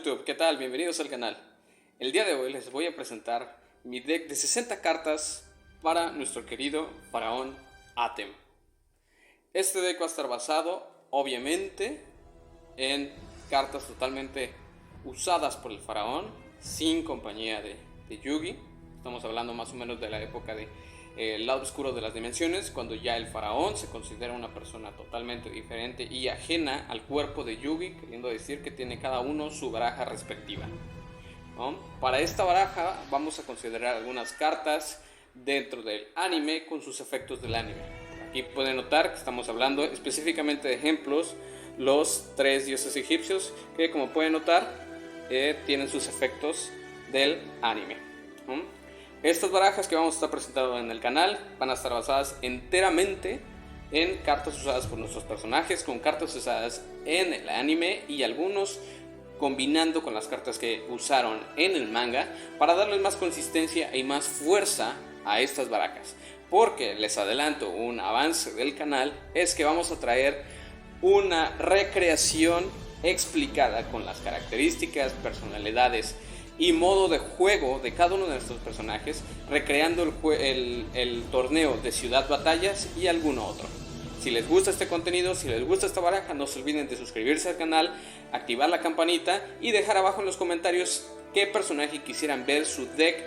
YouTube, ¿qué tal? Bienvenidos al canal. El día de hoy les voy a presentar mi deck de 60 cartas para nuestro querido faraón Atem. Este deck va a estar basado, obviamente, en cartas totalmente usadas por el faraón, sin compañía de Yugi. Estamos hablando más o menos de la época de el lado oscuro de las dimensiones, cuando ya el faraón se considera una persona totalmente diferente y ajena al cuerpo de Yugi, queriendo decir que tiene cada uno su baraja respectiva, ¿no? Para esta baraja vamos a considerar algunas cartas dentro del anime con sus efectos del anime. Aquí pueden notar que estamos hablando específicamente de ejemplos, los 3 dioses egipcios, que como pueden notar tienen sus efectos del anime, ¿no? Estas barajas que vamos a estar presentando en el canal van a estar basadas enteramente en cartas usadas por nuestros personajes, con cartas usadas en el anime y algunos combinando con las cartas que usaron en el manga para darles más consistencia y más fuerza a estas barajas. Porque les adelanto un avance del canal, es que vamos a traer una recreación explicada con las características, personalidades y modo de juego de cada uno de nuestros personajes, recreando el torneo de Ciudad Batallas y alguno otro. Si les gusta este contenido, si les gusta esta baraja, no se olviden de suscribirse al canal, activar la campanita y dejar abajo en los comentarios qué personaje quisieran ver su deck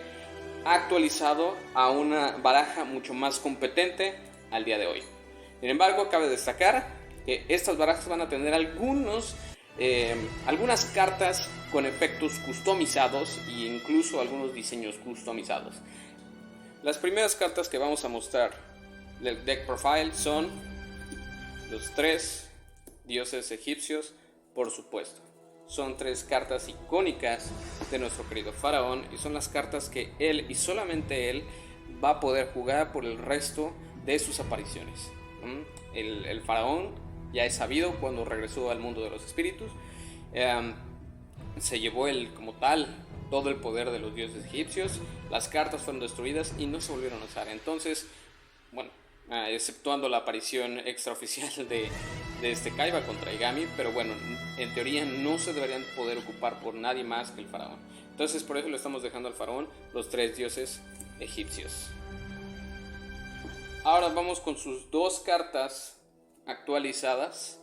actualizado a una baraja mucho más competente al día de hoy. Sin embargo, cabe destacar que estas barajas van a tener algunas cartas con efectos customizados e incluso algunos diseños customizados. Las primeras cartas que vamos a mostrar del deck profile son los 3 dioses egipcios, por supuesto. Son 3 cartas icónicas de nuestro querido faraón y son las cartas que él y solamente él va a poder jugar por el resto de sus apariciones. El faraón ya es sabido cuando regresó al mundo de los espíritus, se llevó como tal todo el poder de los dioses egipcios, las cartas fueron destruidas y no se volvieron a usar. Entonces, bueno, exceptuando la aparición extraoficial de este Kaiba contra Igami, pero bueno, en teoría no se deberían poder ocupar por nadie más que el faraón. Entonces por eso le estamos dejando al faraón los 3 dioses egipcios. Ahora vamos con sus 2 cartas actualizadas,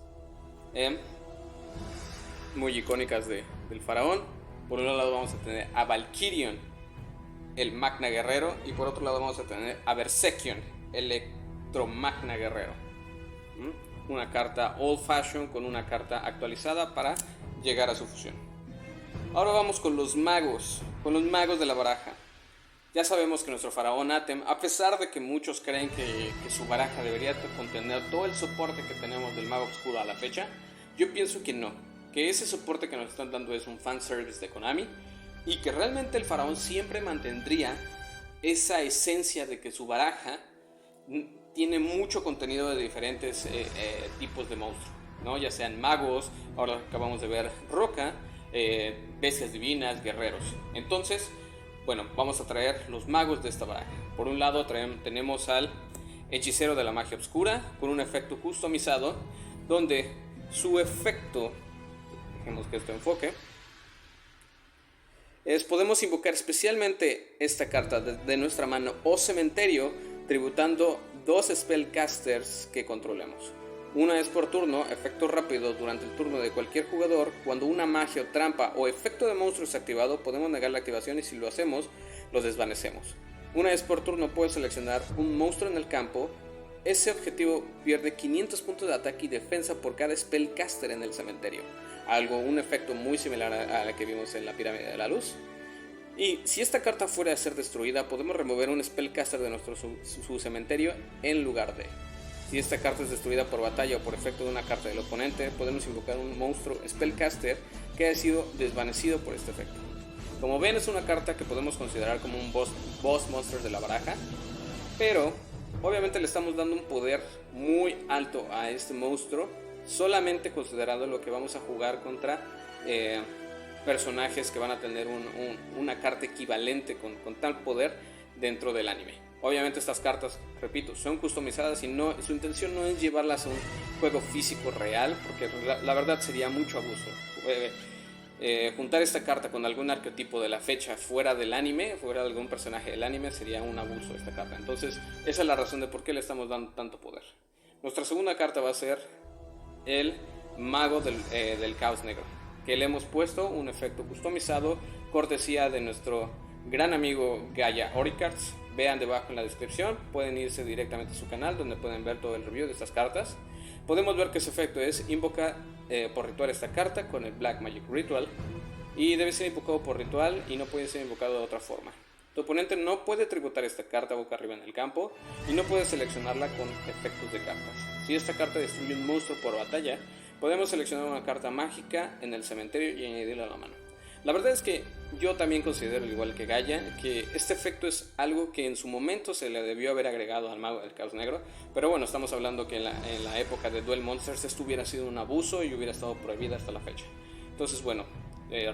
muy icónicas del faraón. Por un lado vamos a tener a Valkyrion, el Magna Guerrero, y por otro lado vamos a tener a Berserkion, el Electromagna Guerrero. Una carta old fashion con una carta actualizada para llegar a su fusión. Ahora vamos con los magos de la baraja. Ya sabemos que nuestro faraón Atem, a pesar de que muchos creen que su baraja debería contener todo el soporte que tenemos del mago oscuro a la fecha, yo pienso que no, que ese soporte que nos están dando es un fanservice de Konami y que realmente el faraón siempre mantendría esa esencia de que su baraja tiene mucho contenido de diferentes tipos de monstruos, ¿no? Ya sean magos, ahora acabamos de ver roca, bestias divinas, guerreros. Entonces, bueno, vamos a traer los magos de esta baraja. Por un lado tenemos al hechicero de la magia oscura con un efecto customizado, donde su efecto, dejemos que esto enfoque, podemos invocar especialmente esta carta de nuestra mano o cementerio, tributando 2 spellcasters que controlemos. Una es por turno, efecto rápido durante el turno de cualquier jugador. Cuando una magia o trampa o efecto de monstruo es activado, podemos negar la activación y si lo hacemos, lo desvanecemos. Una vez por turno puedes seleccionar un monstruo en el campo. Ese objetivo pierde 500 puntos de ataque y defensa por cada spellcaster en el cementerio. Un efecto muy similar a la que vimos en la pirámide de la luz. Y si esta carta fuera a ser destruida, podemos remover un spellcaster de su cementerio en lugar de. Si esta carta es destruida por batalla o por efecto de una carta del oponente, podemos invocar un monstruo spellcaster que ha sido desvanecido por este efecto. Como ven, es una carta que podemos considerar como un boss monster de la baraja, pero obviamente le estamos dando un poder muy alto a este monstruo, solamente considerando lo que vamos a jugar contra personajes que van a tener una carta equivalente con tal poder dentro del anime. Obviamente estas cartas, repito, son customizadas y su intención no es llevarlas a un juego físico real, porque la verdad sería mucho abuso. juntar esta carta con algún arquetipo de la fecha fuera del anime, fuera de algún personaje del anime, sería un abuso de esta carta. Entonces esa es la razón de por qué le estamos dando tanto poder. Nuestra segunda carta va a ser el Mago del Caos Negro, que le hemos puesto un efecto customizado, cortesía de nuestro gran amigo Gaia Oricards. Vean debajo en la descripción, pueden irse directamente a su canal donde pueden ver todo el review de estas cartas. Podemos ver que su efecto es invoca por ritual esta carta con el Black Magic Ritual, y debe ser invocado por ritual y no puede ser invocado de otra forma. Tu oponente no puede tributar esta carta boca arriba en el campo y no puede seleccionarla con efectos de cartas. Si esta carta destruye un monstruo por batalla, podemos seleccionar una carta mágica en el cementerio y añadirla a la mano. La verdad es que yo también considero, al igual que Gaia, que este efecto es algo que en su momento se le debió haber agregado al Mago del Caos Negro, pero bueno, estamos hablando que en la época de Duel Monsters esto hubiera sido un abuso y hubiera estado prohibida hasta la fecha. Entonces bueno,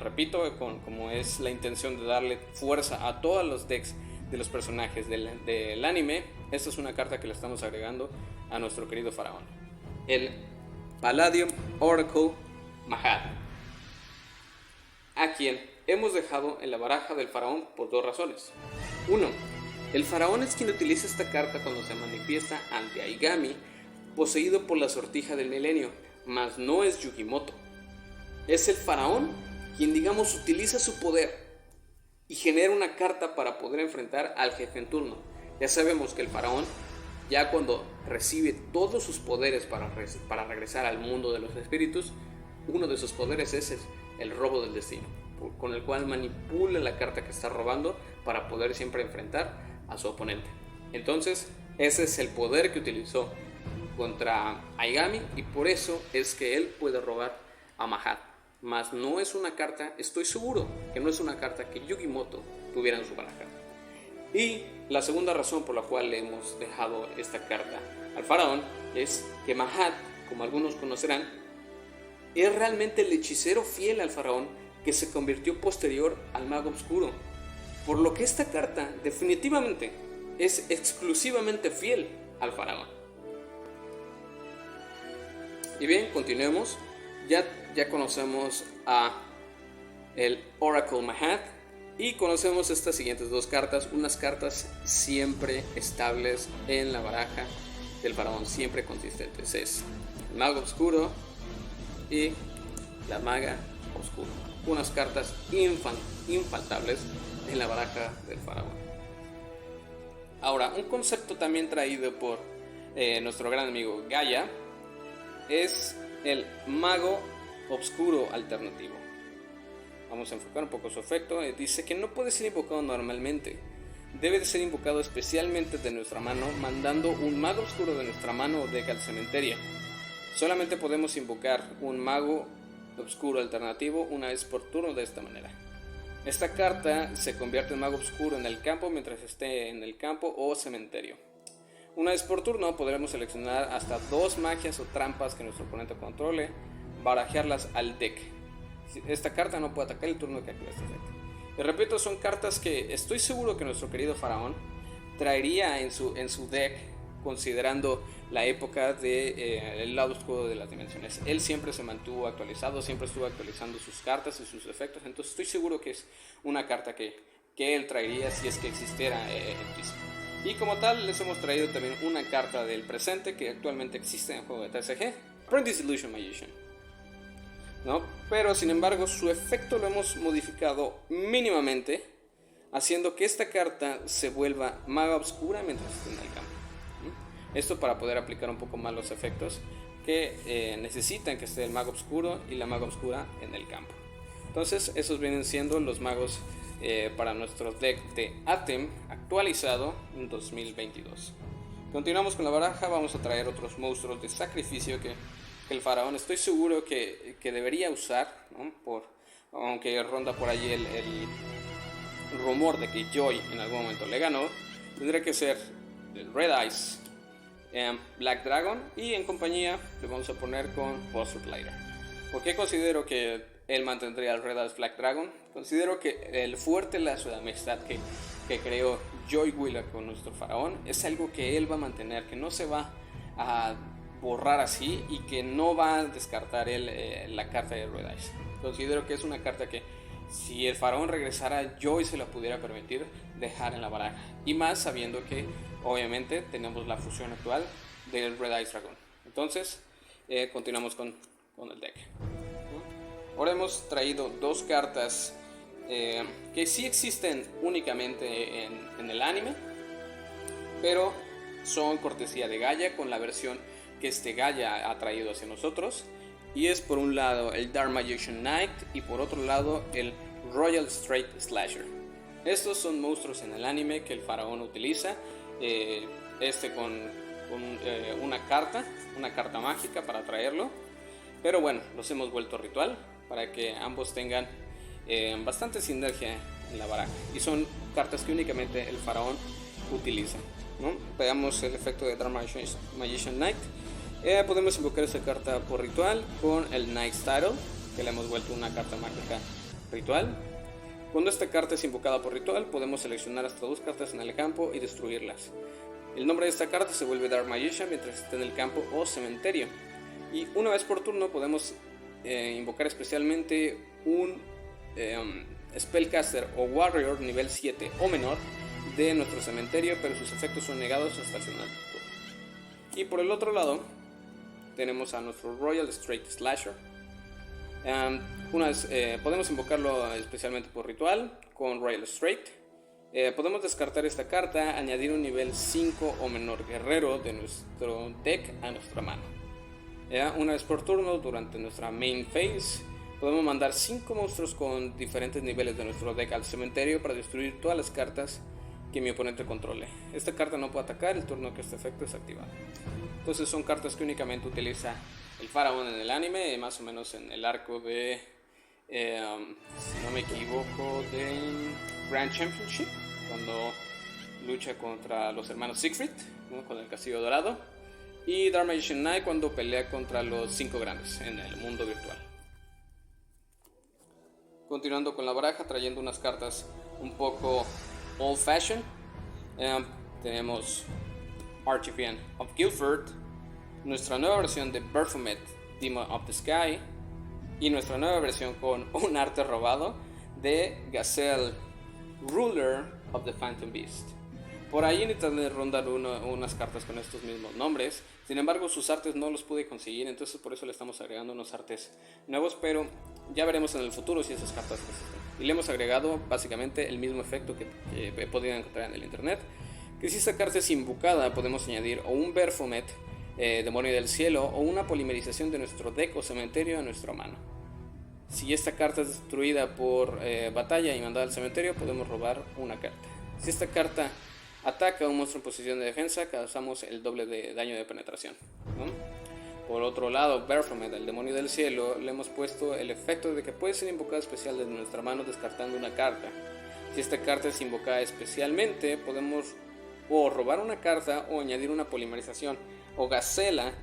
repito, como es la intención de darle fuerza a todos los decks de los personajes del anime, esta es una carta que le estamos agregando a nuestro querido faraón, el Palladium Oracle Mahad, a quien hemos dejado en la baraja del faraón por dos razones. 1. El faraón es quien utiliza esta carta cuando se manifiesta ante Aigami, poseído por la sortija del milenio, mas no es Yugimoto. Es el faraón quien, digamos, utiliza su poder y genera una carta para poder enfrentar al jefe en turno. Ya sabemos que el faraón, ya cuando recibe todos sus poderes para regresar al mundo de los espíritus, uno de sus poderes es el robo del destino, con el cual manipula la carta que está robando para poder siempre enfrentar a su oponente. Entonces ese es el poder que utilizó contra Aigami, y por eso es que él puede robar a Mahad. Mas no es una carta, estoy seguro que no es una carta que Yugimoto tuviera en su baraja. Y la segunda razón por la cual le hemos dejado esta carta al faraón es que Mahad, como algunos conocerán, es realmente el hechicero fiel al faraón que se convirtió posterior al mago oscuro, por lo que esta carta definitivamente es exclusivamente fiel al faraón. Y bien, continuemos. Ya conocemos a el Oracle Mahad y conocemos estas siguientes dos cartas, unas cartas siempre estables en la baraja del faraón, siempre consistentes. Es el mago oscuro y la maga oscura, unas cartas infaltables en la baraja del faraón. Ahora, un concepto también traído por nuestro gran amigo Gaia es el mago oscuro alternativo. Vamos a enfocar un poco su efecto. Dice que no puede ser invocado normalmente, debe de ser invocado especialmente de nuestra mano, mandando un mago oscuro de nuestra mano o deck al cementerio. Solamente podemos invocar un mago oscuro alternativo una vez por turno de esta manera. Esta carta se convierte en mago oscuro en el campo mientras esté en el campo o cementerio. Una vez por turno podremos seleccionar hasta 2 magias o trampas que nuestro oponente controle, barajearlas al deck. Esta carta no puede atacar el turno que activa este deck. Y repito, son cartas que estoy seguro que nuestro querido faraón traería en su deck, considerando la época del lado oscuro de las dimensiones. Él siempre se mantuvo actualizado, siempre estuvo actualizando sus cartas y sus efectos, entonces estoy seguro que es una carta que él traería si es que existiera en físico. Y como tal, les hemos traído también una carta del presente que actualmente existe en el juego de TCG, Apprentice Illusion Magician, ¿no? Pero sin embargo su efecto lo hemos modificado mínimamente, haciendo que esta carta se vuelva maga oscura mientras esté en el campo. Esto para poder aplicar un poco más los efectos que necesitan que esté el mago oscuro y la maga oscura en el campo. Entonces esos vienen siendo los magos para nuestro deck de Atem actualizado en 2022. Continuamos con la baraja. Vamos a traer otros monstruos de sacrificio que el faraón estoy seguro que debería usar, ¿no? Aunque ronda por allí el rumor de que Joy en algún momento le ganó. Tendría que ser el Red Eyes Black Dragon, y en compañía le vamos a poner con Buster Blighter. ¿Por qué considero que él mantendría el Red Eyes Black Dragon? Considero que el fuerte lazo de amistad que creó Joy Wheeler con nuestro faraón es algo que él va a mantener, que no se va a borrar así y que no va a descartar él la carta de Red Eyes. Considero que es una carta que, si el faraón regresara, yo hoy se la pudiera permitir dejar en la baraja. Y más sabiendo que, obviamente, tenemos la fusión actual del Red Ice Dragon. Entonces, continuamos con el deck. Ahora hemos traído dos cartas que sí existen únicamente en el anime, pero son cortesía de Gaia, con la versión que Gaia ha traído hacia nosotros. Y es por un lado el Dark Magician Knight y por otro lado el Royal Straight Slasher. Estos son monstruos en el anime que el faraón utiliza, con una carta mágica para traerlo. Pero bueno, los hemos vuelto ritual para que ambos tengan bastante sinergia en la baraja. Y son cartas que únicamente el faraón utiliza, ¿no? Veamos el efecto de Dark Magician Knight. Podemos invocar esta carta por ritual con el Knight's Title, que le hemos vuelto una carta mágica ritual. Cuando esta carta es invocada por ritual, podemos seleccionar hasta 2 cartas en el campo y destruirlas. El nombre de esta carta se vuelve Dark Magician mientras esté en el campo o cementerio. Y una vez por turno podemos invocar especialmente un Spellcaster o Warrior nivel 7 o menor de nuestro cementerio, pero sus efectos son negados hasta el final del turno. Y por el otro lado tenemos a nuestro Royal Straight Slasher. Podemos invocarlo especialmente por ritual con Royal Straight. Podemos descartar esta carta, añadir un nivel 5 o menor guerrero de nuestro deck a nuestra mano. Una vez por turno durante nuestra main phase podemos mandar 5 monstruos con diferentes niveles de nuestro deck al cementerio para destruir todas las cartas que mi oponente controle. Esta carta no puede atacar el turno que este efecto es activado. Entonces son cartas que únicamente utiliza el faraón en el anime, más o menos en el arco de, si no me equivoco, de Grand Championship, cuando lucha contra los hermanos Siegfried, ¿no? Con el castillo dorado, y Dark Magician Knight cuando pelea contra los 5 grandes en el mundo virtual. Continuando con la baraja, trayendo unas cartas un poco old fashion, tenemos Archfiend of Guildford, nuestra nueva versión de Baphomet, Demon of the Sky, y nuestra nueva versión con un arte robado de Gazelle, Ruler of the Phantom Beast. Por ahí en internet rondan unas cartas con estos mismos nombres, sin embargo sus artes no los pude conseguir, entonces por eso le estamos agregando unos artes nuevos, pero ya veremos en el futuro si esas cartas existen. Y le hemos agregado básicamente el mismo efecto que he podido encontrar en el internet, que si esta carta es invocada podemos añadir o un Baphomet, demonio del cielo, o una polimerización de nuestro deck o cementerio a nuestra mano. Si esta carta es destruida por batalla y mandada al cementerio, podemos robar una carta. Si esta carta ataca a un monstruo en posición de defensa, causamos el doble de daño de penetración, ¿no? Por otro lado, Baphomet, el demonio del cielo, le hemos puesto el efecto de que puede ser invocado especial desde nuestra mano descartando una carta. Si esta carta es invocada especialmente, podemos o robar una carta o añadir una polimerización o Gazella,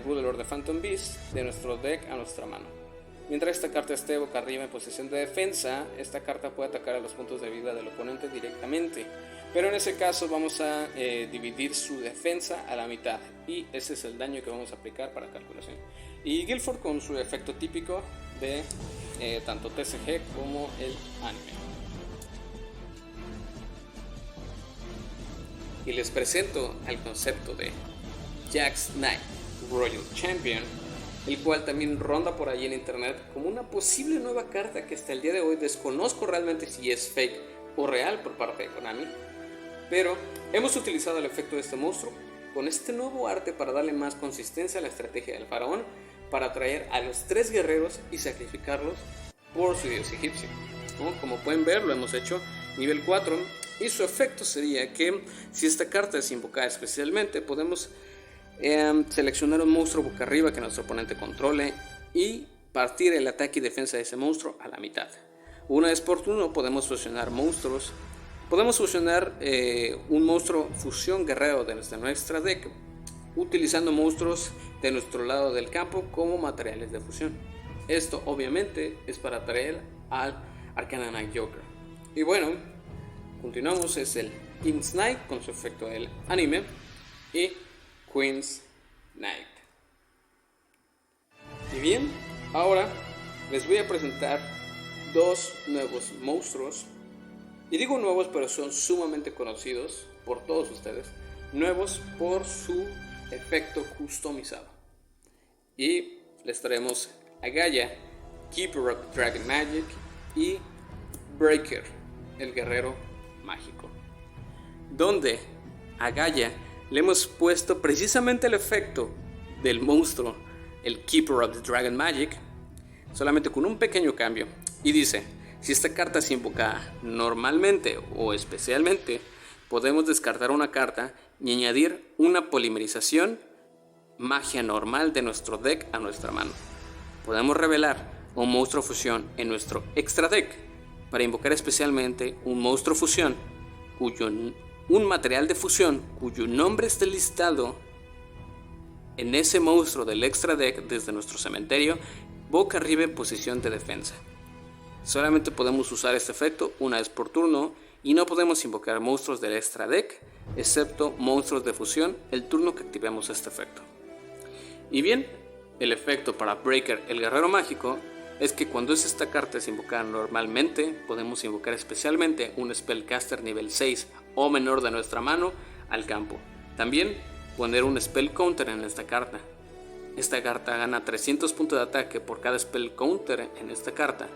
Ruler of the Phantom Beast, de nuestro deck a nuestra mano. Mientras esta carta esté boca arriba en posición de defensa, esta carta puede atacar a los puntos de vida del oponente directamente, pero en ese caso vamos a dividir su defensa a la mitad, y ese es el daño que vamos a aplicar para calculación. Y Guildford con su efecto típico de tanto TCG como el anime. Y les presento al concepto de Jax Knight Royal Champion, el cual también ronda por ahí en internet como una posible nueva carta que hasta el día de hoy desconozco realmente si es fake o real por parte de Konami, pero hemos utilizado el efecto de este monstruo con este nuevo arte para darle más consistencia a la estrategia del faraón, para atraer a los 3 guerreros y sacrificarlos por su dios egipcio, ¿no? Como pueden ver, lo hemos hecho nivel 4, y su efecto sería que si esta carta es invocada especialmente, podemos seleccionar un monstruo boca arriba que nuestro oponente controle y partir el ataque y defensa de ese monstruo a la mitad. Una vez por turno podemos fusionar monstruos. Podemos fusionar un monstruo fusión guerrero de nuestra deck, utilizando monstruos de nuestro lado del campo como materiales de fusión. Esto obviamente es para atraer al Arcana Knight Joker. Y bueno, continuamos, es el King's Knight con su efecto del anime y Queen's Knight. Y bien, ahora les voy a presentar dos nuevos monstruos. Y digo nuevos, pero son sumamente conocidos por todos ustedes. Nuevos por su efecto customizado. Y les traemos a Gaia, Keeper of Dragon Magic, y Breaker, el guerrero mágico. Donde a Gaia le hemos puesto precisamente el efecto del monstruo, el Keeper of the Dragon Magic, solamente con un pequeño cambio. Y dice: si esta carta es invocada normalmente o especialmente, podemos descartar una carta y añadir una polimerización magia normal de nuestro deck a nuestra mano. Podemos revelar un monstruo fusión en nuestro extra deck para invocar especialmente un monstruo fusión un material de fusión cuyo nombre esté listado en ese monstruo del extra deck desde nuestro cementerio boca arriba en posición de defensa. Solamente podemos usar este efecto una vez por turno y no podemos invocar monstruos del extra deck excepto monstruos de fusión el turno que activemos este efecto. Y bien, el efecto para Breaker, el guerrero mágico, es que cuando esta carta es invocada normalmente, podemos invocar especialmente un Spellcaster nivel 6 o menor de nuestra mano al campo. También poner un Spell Counter en esta carta. Esta carta gana 300 puntos de ataque por cada Spell Counter en esta carta.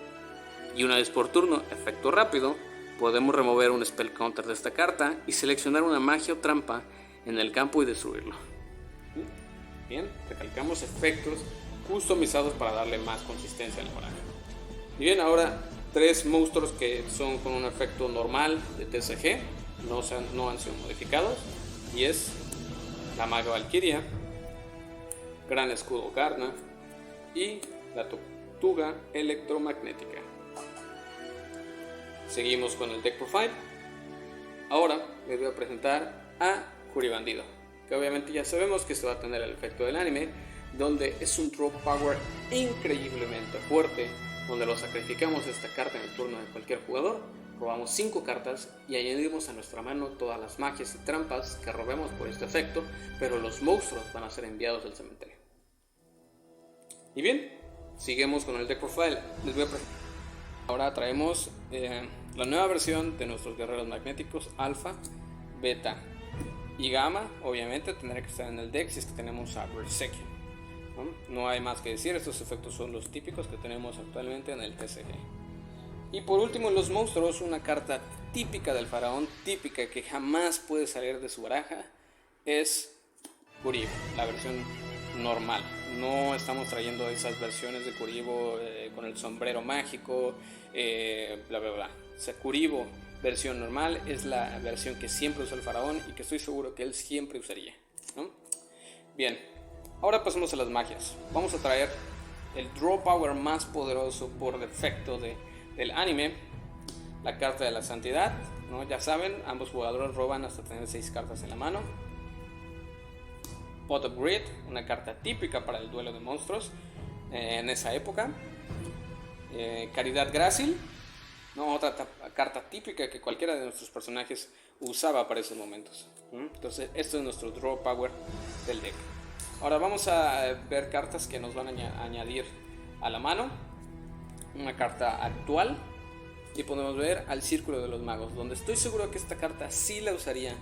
Y una vez por turno, efecto rápido, podemos remover un Spell Counter de esta carta y seleccionar una magia o trampa en el campo y destruirlo. Bien, recalcamos efectos customizados para darle más consistencia al baraja. Y bien, ahora tres monstruos que son con un efecto normal de TCG, no han sido modificados, y es la Maga Valkyria, Gran Escudo Garna y la Tortuga Electromagnética. Seguimos con el deck profile. Ahora les voy a presentar a Curibandido, que obviamente ya sabemos que esto va a tener el efecto del anime, donde es un draw power increíblemente fuerte, donde lo sacrificamos esta carta en el turno de cualquier jugador, robamos 5 cartas y añadimos a nuestra mano todas las magias y trampas que robemos por este efecto, pero los monstruos van a ser enviados al cementerio. Y bien, seguimos con el deck profile. Les voy a presentar. Ahora traemos la nueva versión de nuestros guerreros magnéticos alfa, beta y gamma. Obviamente tendrá que estar en el deck si es que tenemos a Berserker. No hay más que decir, estos efectos son los típicos que tenemos actualmente en el TCG. Y por último, los monstruos, una carta típica del faraón, típica que jamás puede salir de su baraja, es Kuriboh, la versión normal. No estamos trayendo esas versiones de Kuriboh con el sombrero mágico, bla bla bla. O sea, Kuriboh versión normal es la versión que siempre usó el faraón y que estoy seguro que él siempre usaría, ¿no? Bien, ahora pasemos a las magias. Vamos a traer el draw power más poderoso por defecto del anime, la carta de la santidad, ¿no? Ya saben, ambos jugadores roban hasta tener 6 cartas en la mano. Pot of Greed, una carta típica para el duelo de monstruos en esa época. Caridad Grácil, ¿no? Otra carta típica que cualquiera de nuestros personajes usaba para esos momentos. Entonces, esto es nuestro draw power del deck. Ahora vamos a ver cartas que nos van a añadir a la mano. Una carta actual. Y podemos ver al Círculo de los Magos, donde estoy seguro que esta carta sí la usaría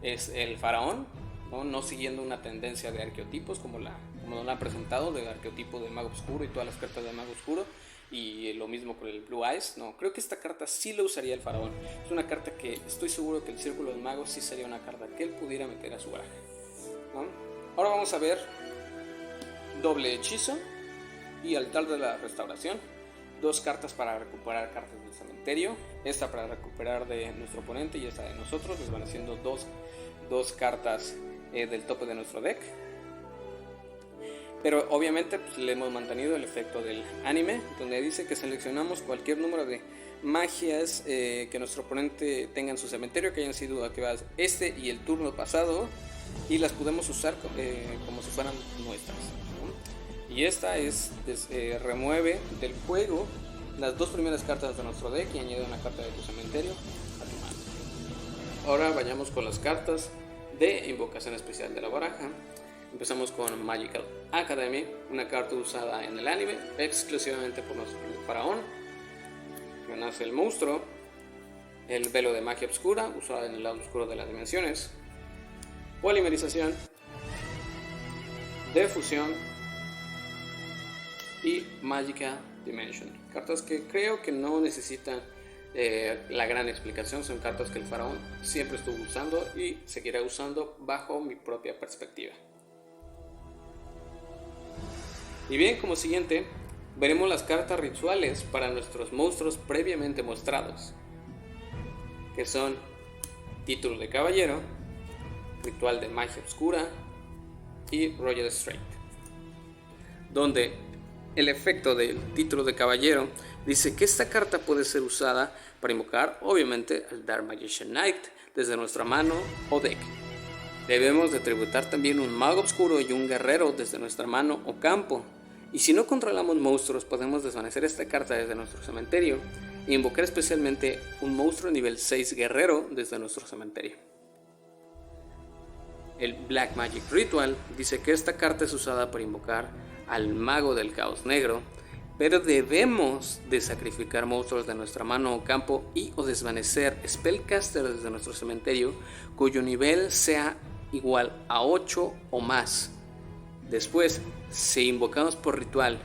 es el faraón, no siguiendo una tendencia de arqueotipos como nos la han presentado, del arqueotipo del mago oscuro y todas las cartas del mago oscuro, y lo mismo con el Blue Eyes. No, creo que esta carta sí la usaría el faraón. Es una carta que estoy seguro que el Círculo de los Magos sí sería una carta que él pudiera meter a su baraja, ¿no? Ahora vamos a ver Doble Hechizo y Altar de la Restauración. 2 cartas para recuperar cartas del cementerio, esta para recuperar de nuestro oponente y esta de nosotros. Les van haciendo dos cartas del tope de nuestro deck, pero obviamente pues, le hemos mantenido el efecto del anime, donde dice que seleccionamos cualquier número de magias que nuestro oponente tenga en su cementerio que hayan sido activadas este y el turno pasado, y las podemos usar como si fueran nuestras, ¿no? Y esta remueve del juego las 2 primeras cartas de nuestro deck y añade una carta de tu cementerio a tu mano. Ahora vayamos con las cartas de invocación especial de la baraja. Empezamos con Magical Academy, una carta usada en el anime exclusivamente por nuestro faraón, que nace el monstruo. El velo de magia oscura, usado en el lado oscuro de las dimensiones. Polimerización, Defusión y Magica Dimension. Cartas que creo que no necesitan la gran explicación. Son cartas que el faraón siempre estuvo usando y seguirá usando bajo mi propia perspectiva. Y bien, como siguiente veremos las cartas rituales para nuestros monstruos previamente mostrados, que son Título de Caballero, Ritual de Magia Oscura y Royal Straight, donde el efecto del Título de Caballero dice que esta carta puede ser usada para invocar obviamente al Dark Magician Knight desde nuestra mano o deck. Debemos de tributar también un Mago Oscuro y un Guerrero desde nuestra mano o campo, y si no controlamos monstruos podemos desvanecer esta carta desde nuestro cementerio e invocar especialmente un monstruo nivel 6 Guerrero desde nuestro cementerio. El Black Magic Ritual dice que esta carta es usada para invocar al Mago del Caos Negro, pero debemos de sacrificar monstruos de nuestra mano o campo y o desvanecer Spellcasters desde nuestro cementerio cuyo nivel sea igual a 8 o más. Después, si invocamos por ritual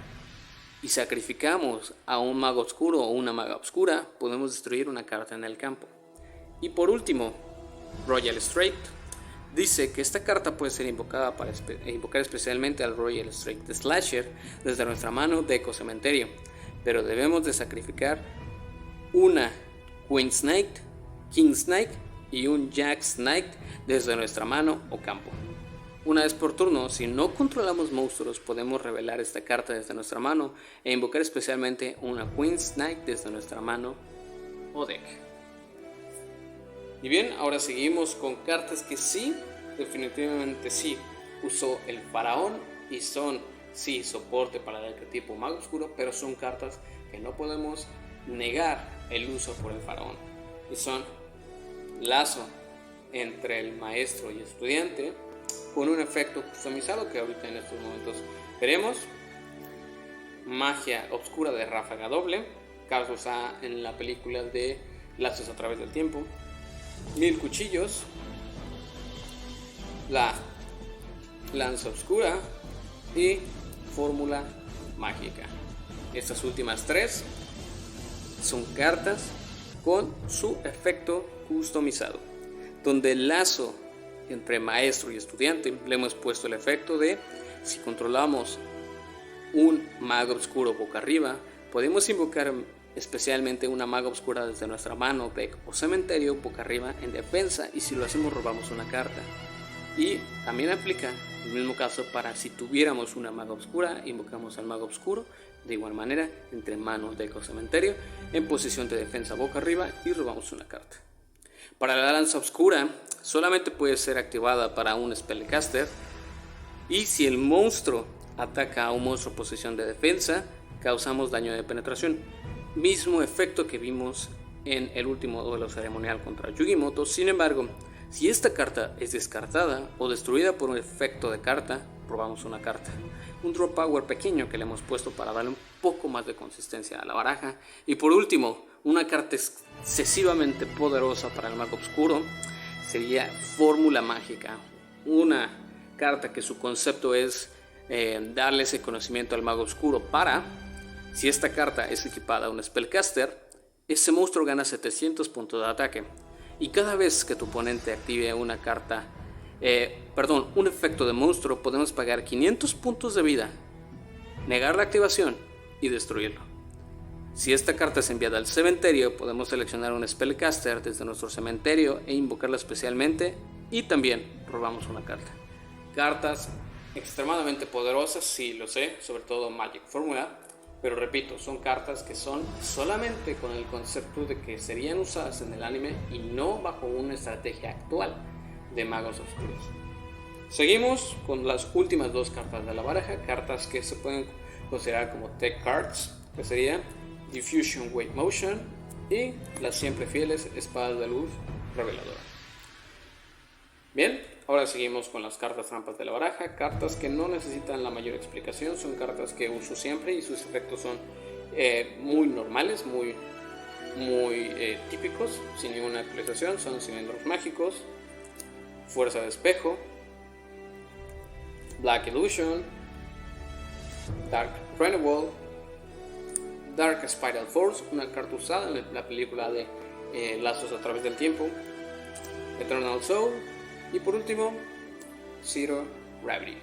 y sacrificamos a un mago oscuro o una maga oscura, podemos destruir una carta en el campo. Y por último, Royal Straight dice que esta carta puede ser invocada para invocar especialmente al Royal Straight Slasher desde nuestra mano de cementerio, pero debemos de sacrificar una Queen's Knight, King's Knight y un Jack's Knight desde nuestra mano o campo. Una vez por turno, si no controlamos monstruos, podemos revelar esta carta desde nuestra mano e invocar especialmente una Queen's Knight desde nuestra mano o deck. Y bien, ahora seguimos con cartas que sí, definitivamente sí, usó el faraón y son, sí, soporte para el arquetipo Mago Oscuro, pero son cartas que no podemos negar el uso por el faraón. Y son Lazo entre el maestro y estudiante, con un efecto customizado que ahorita en estos momentos veremos. Magia Oscura de ráfaga doble, carta usada en la película de Lazos a través del tiempo. 1000 cuchillos, la lanza oscura y fórmula mágica. Estas últimas tres son cartas con su efecto customizado, donde el lazo entre maestro y estudiante le hemos puesto el efecto de si controlamos un mago oscuro boca arriba, podemos invocar especialmente una maga oscura desde nuestra mano, deck o cementerio boca arriba en defensa, y si lo hacemos robamos una carta. Y también aplica el mismo caso para si tuviéramos una maga oscura, invocamos al mago oscuro de igual manera entre mano, deck o cementerio en posición de defensa boca arriba y robamos una carta. Para la lanza oscura solamente puede ser activada para un spellcaster, y si el monstruo ataca a un monstruo en posición de defensa causamos daño de penetración, mismo efecto que vimos en el último duelo ceremonial contra Yugimoto. Sin embargo, si esta carta es descartada o destruida por un efecto de carta, robamos una carta. Un draw power pequeño que le hemos puesto para darle un poco más de consistencia a la baraja. Y por último, una carta excesivamente poderosa para el mago oscuro sería Fórmula Mágica. Una carta que su concepto es darle ese conocimiento al mago oscuro para, si esta carta es equipada a un spellcaster, ese monstruo gana 700 puntos de ataque. Y cada vez que tu oponente active una carta, un efecto de monstruo, podemos pagar 500 puntos de vida, negar la activación y destruirlo. Si esta carta es enviada al cementerio, podemos seleccionar un spellcaster desde nuestro cementerio e invocarla especialmente, y también robamos una carta. Cartas extremadamente poderosas, sí lo sé, sobre todo Magic Formula. Pero repito, son cartas que son solamente con el concepto de que serían usadas en el anime y no bajo una estrategia actual de magos oscuros. Seguimos con las últimas dos cartas de la baraja, cartas que se pueden considerar como tech cards, que sería Diffusion Wave Motion y las siempre fieles Espadas de Luz Reveladora. Bien, ahora seguimos con las cartas trampas de la baraja, cartas que no necesitan la mayor explicación, son cartas que uso siempre y sus efectos son muy normales, muy típicos, sin ninguna actualización. Son cilindros mágicos, fuerza de espejo, Black Illusion, Dark Renewal, Dark Spiral Force, una carta usada en la película de Lazos a través del tiempo, Eternal Soul y por último Zero Gravity.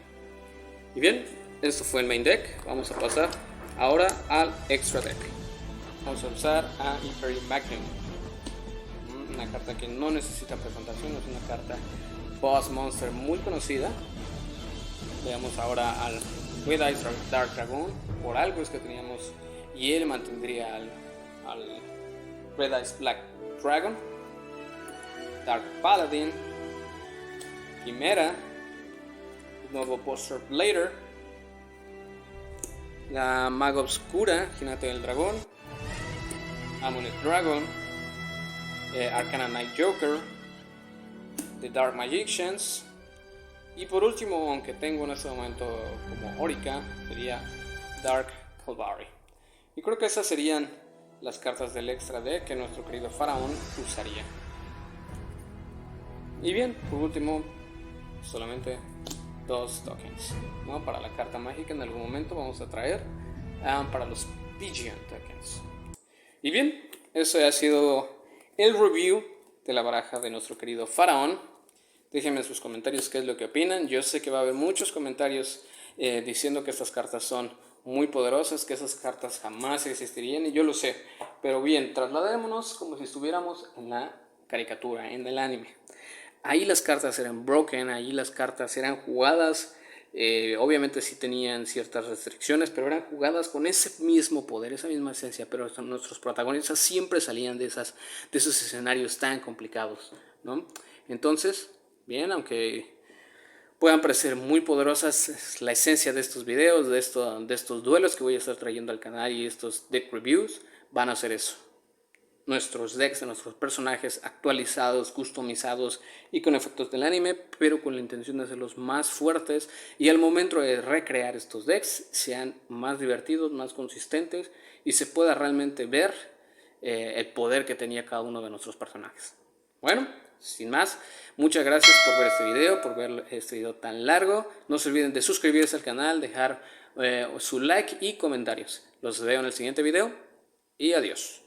Y bien, esto fue el main deck. Vamos a pasar ahora al extra deck. Vamos a usar a Imperium Magnum, una carta que no necesita presentación, es una carta boss monster muy conocida. Veamos ahora al Red Eyes Dark Dragon. Por algo es que teníamos y él mantendría al Red Eyes Black Dragon, Dark Paladin, Quimera, el nuevo Buster Blader, la Maga Obscura, Jinete del Dragón, Amulet Dragon, Arcana Knight Joker, The Dark Magicians y por último, aunque tengo en este momento como Orica, sería Dark Calvary. Y creo que esas serían las cartas del extra deck que nuestro querido Faraón usaría. Y bien, por último, solamente 2 tokens, ¿no? Para la carta mágica en algún momento vamos a traer para los Pigeon tokens. Y bien, eso ha sido el review de la baraja de nuestro querido Faraón. Déjenme en sus comentarios qué es lo que opinan. Yo sé que va a haber muchos comentarios diciendo que estas cartas son muy poderosas, que esas cartas jamás existirían, y yo lo sé. Pero bien, trasladémonos como si estuviéramos en la caricatura, en el anime. Ahí las cartas eran broken, ahí las cartas eran jugadas, obviamente sí tenían ciertas restricciones, pero eran jugadas con ese mismo poder, esa misma esencia, pero nuestros protagonistas siempre salían de esos escenarios tan complicados, ¿no? Entonces, bien, aunque puedan parecer muy poderosas, la esencia de estos videos, de estos duelos que voy a estar trayendo al canal y estos deck reviews, van a ser eso. Nuestros decks de nuestros personajes actualizados, customizados y con efectos del anime, pero con la intención de hacerlos más fuertes y al momento de recrear estos decks sean más divertidos, más consistentes y se pueda realmente ver el poder que tenía cada uno de nuestros personajes. Bueno, sin más, muchas gracias por ver este video, por ver este video tan largo. No se olviden de suscribirse al canal, dejar su like y comentarios. Los veo en el siguiente video y adiós.